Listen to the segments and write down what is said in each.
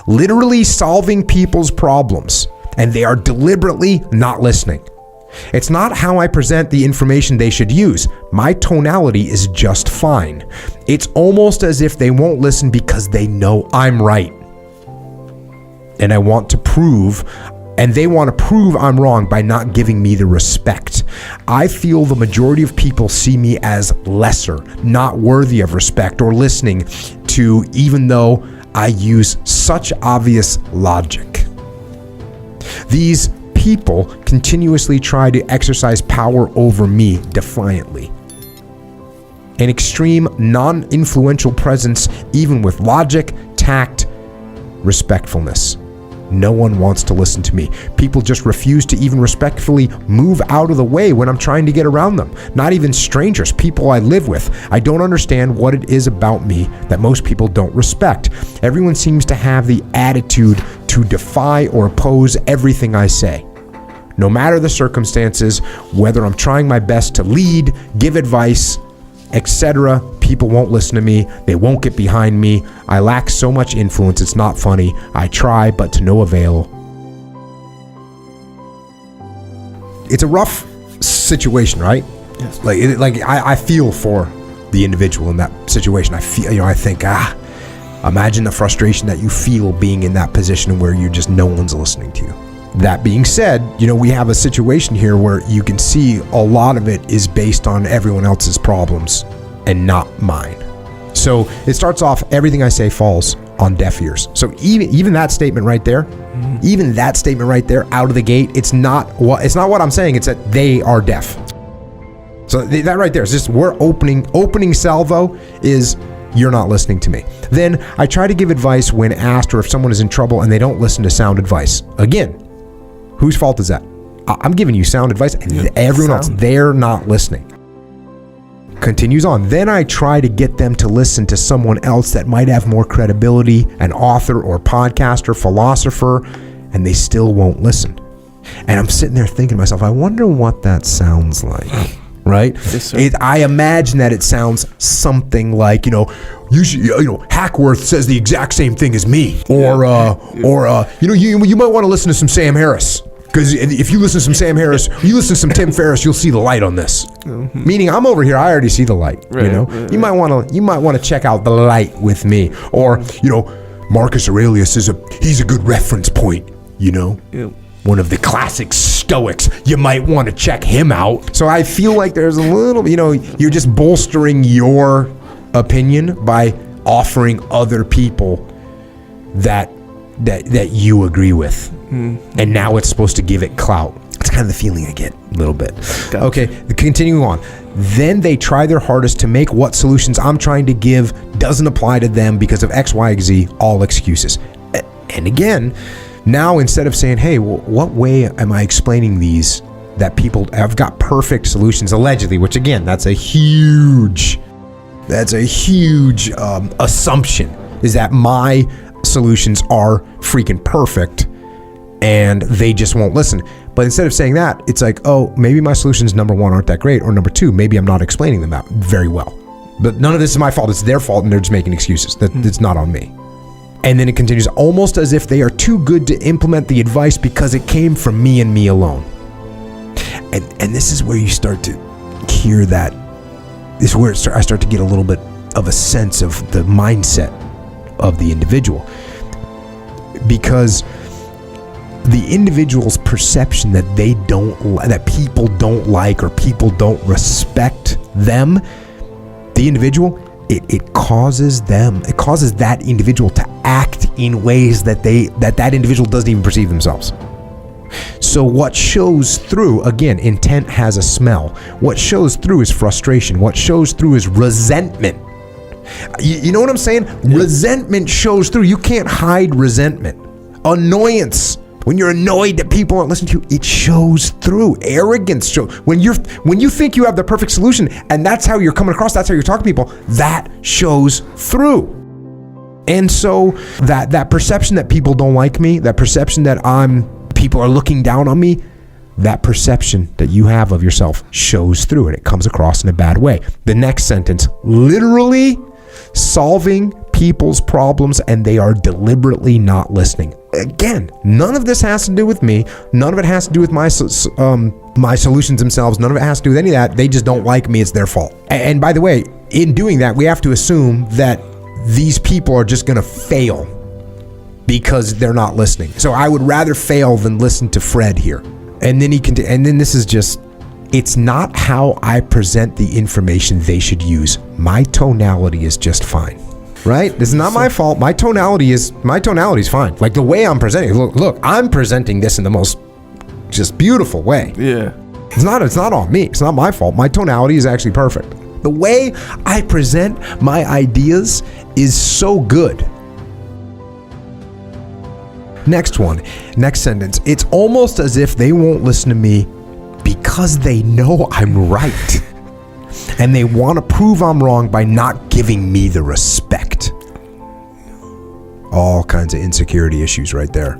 literally solving people's problems, and they are deliberately not listening. It's not how I present the information they should use. My tonality is just fine. It's almost as if they won't listen because they know I'm right. And I want to prove, and they want to prove I'm wrong by not giving me the respect. I feel the majority of people see me as lesser, not worthy of respect or listening to, even though I use such obvious logic. These people continuously try to exercise power over me defiantly. An extreme, non-influential presence, even with logic, tact, respectfulness. No one wants to listen to me. People just refuse to even respectfully move out of the way when I'm trying to get around them. Not even strangers, people I live with. I don't understand what it is about me that most people don't respect. Everyone seems to have the attitude to defy or oppose everything I say. No matter the circumstances, whether I'm trying my best to lead, give advice, etc., people won't listen to me. They won't get behind me. I lack so much influence, it's not funny. I try, but to no avail. It's a rough situation, right? Yes. I feel for the individual in that situation. I feel, I think, imagine the frustration that you feel being in that position where you just, no one's listening to you. That being said, we have a situation here where you can see a lot of it is based on everyone else's problems and not mine. So it starts off, everything I say falls on deaf ears. So even that statement right there, out of the gate, it's not what I'm saying. It's that they are deaf. So that right there is just, we're opening salvo is, you're not listening to me. Then I try to give advice when asked, or if someone is in trouble and they don't listen to sound advice. Again, whose fault is that? I'm giving you sound advice, and everyone else, they're not listening. Continues on. Then I try to get them to listen to someone else that might have more credibility, an author or podcaster, philosopher, and they still won't listen. And I'm sitting there thinking to myself, I wonder what that sounds like. Right? Yes, I imagine that it sounds something like, Hackworth says the exact same thing as me, or you might want to listen to some Sam Harris, because if you listen to some Sam Harris, you listen to some Tim Ferriss, you'll see the light on this. Mm-hmm. Meaning, I'm over here, I already see the light. Right, right. You might want to check out the light with me, or Marcus Aurelius he's a good reference point. One of the classic Stoics. You might want to check him out. So I feel like there's a little, you're just bolstering your opinion by offering other people that you agree with. Mm-hmm. And now it's supposed to give it clout. It's kind of the feeling I get a little bit. Gotcha. Okay, continuing on. Then they try their hardest to make what solutions I'm trying to give doesn't apply to them because of X, Y, Z, all excuses. And again, now, instead of saying, hey, what way am I explaining these that people have got perfect solutions, allegedly, which again, that's a huge assumption, is that my solutions are freaking perfect and they just won't listen. But instead of saying that, it's like, oh, maybe my solutions, number one, aren't that great, or number two, maybe I'm not explaining them out very well. But none of this is my fault. It's their fault and they're just making excuses. It's not on me. And then it continues, almost as if they are too good to implement the advice because it came from me and me alone. And this is where you start to hear that. This is where I start to get a little bit of a sense of the mindset of the individual. Because the individual's perception that that people don't like or people don't respect them, the individual, it causes that individual to act in ways that that individual doesn't even perceive themselves. So what shows through, again, intent has a smell. What shows through is frustration. What shows through is resentment. You know what I'm saying? Yeah. Resentment shows through. You can't hide resentment. Annoyance. When you're annoyed that people aren't listening to you, it shows through. Arrogance shows. When you think you have the perfect solution and that's how you're coming across, that's how you're talking to people, that shows through. And so that perception that people don't like me, that perception that people are looking down on me, that perception that you have of yourself shows through and it comes across in a bad way. The next sentence, literally solving people's problems and they are deliberately not listening. Again, none of this has to do with me. None of it has to do with my solutions themselves. None of it has to do with any of that. They just don't like me. It's their fault. And by the way, in doing that, we have to assume that these people are just going to fail because they're not listening. So I would rather fail than listen to Fred here. And then and then this is just, it's not how I present the information they should use. My tonality is just fine. Right? This is not my fault. My tonality is fine. Like the way I'm presenting. Look, I'm presenting this in the most just beautiful way. Yeah. It's not on me. It's not my fault. My tonality is actually perfect. The way I present my ideas is so good. Next sentence. It's almost as if they won't listen to me because they know I'm right. And they want to prove I'm wrong by not giving me the respect. All kinds of insecurity issues right there.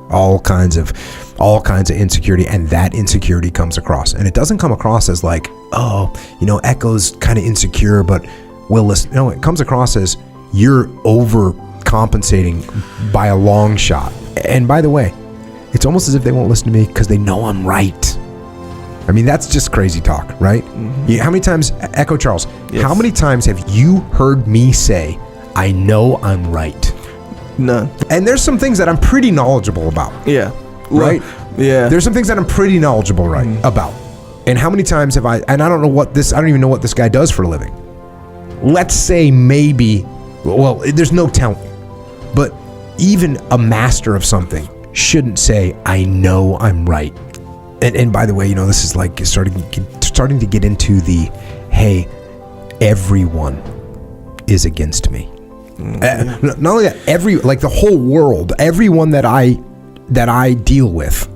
All kinds of insecurity, and that insecurity comes across. And it doesn't come across as like, oh, Echo's kind of insecure, but will listen. No, it comes across as you're overcompensating by a long shot. And by the way, it's almost as if they won't listen to me because they know I'm right. I mean, that's just crazy talk, right? Mm-hmm. How many times, Echo Charles, yes. How many times have you heard me say, I know I'm right? None. And there's some things that I'm pretty knowledgeable about. Yeah. Right? Yeah. There's some things that I'm pretty knowledgeable about. And how many times have I don't even know what this guy does for a living. Let's say maybe, well, there's no telling. But even a master of something shouldn't say, I know I'm right. And by the way, this is like starting to get into the, hey, everyone is against me. Not only that, the whole world, everyone that I deal with,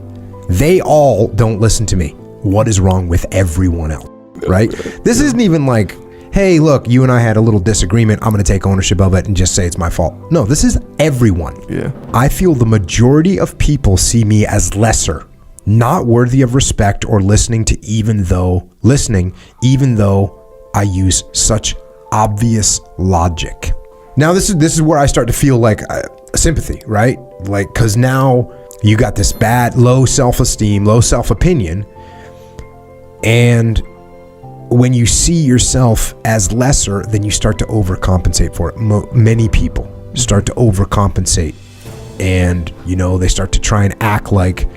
they all don't listen to me. What is wrong with everyone else, right? This isn't even like, hey, look, you and I had a little disagreement. I'm going to take ownership of it and just say it's my fault. No, this is everyone. Yeah. I feel the majority of people see me as lesser, not worthy of respect or listening, even though I use such obvious logic. Now this is where I start to feel like sympathy, right? Like, because now you got this bad, low self-esteem, low self-opinion, and when you see yourself as lesser, then you start to overcompensate for it. Many people start to overcompensate, and they start to try and act like,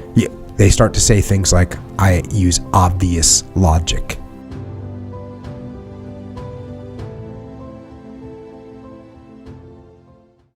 they start to say things like, I use obvious logic.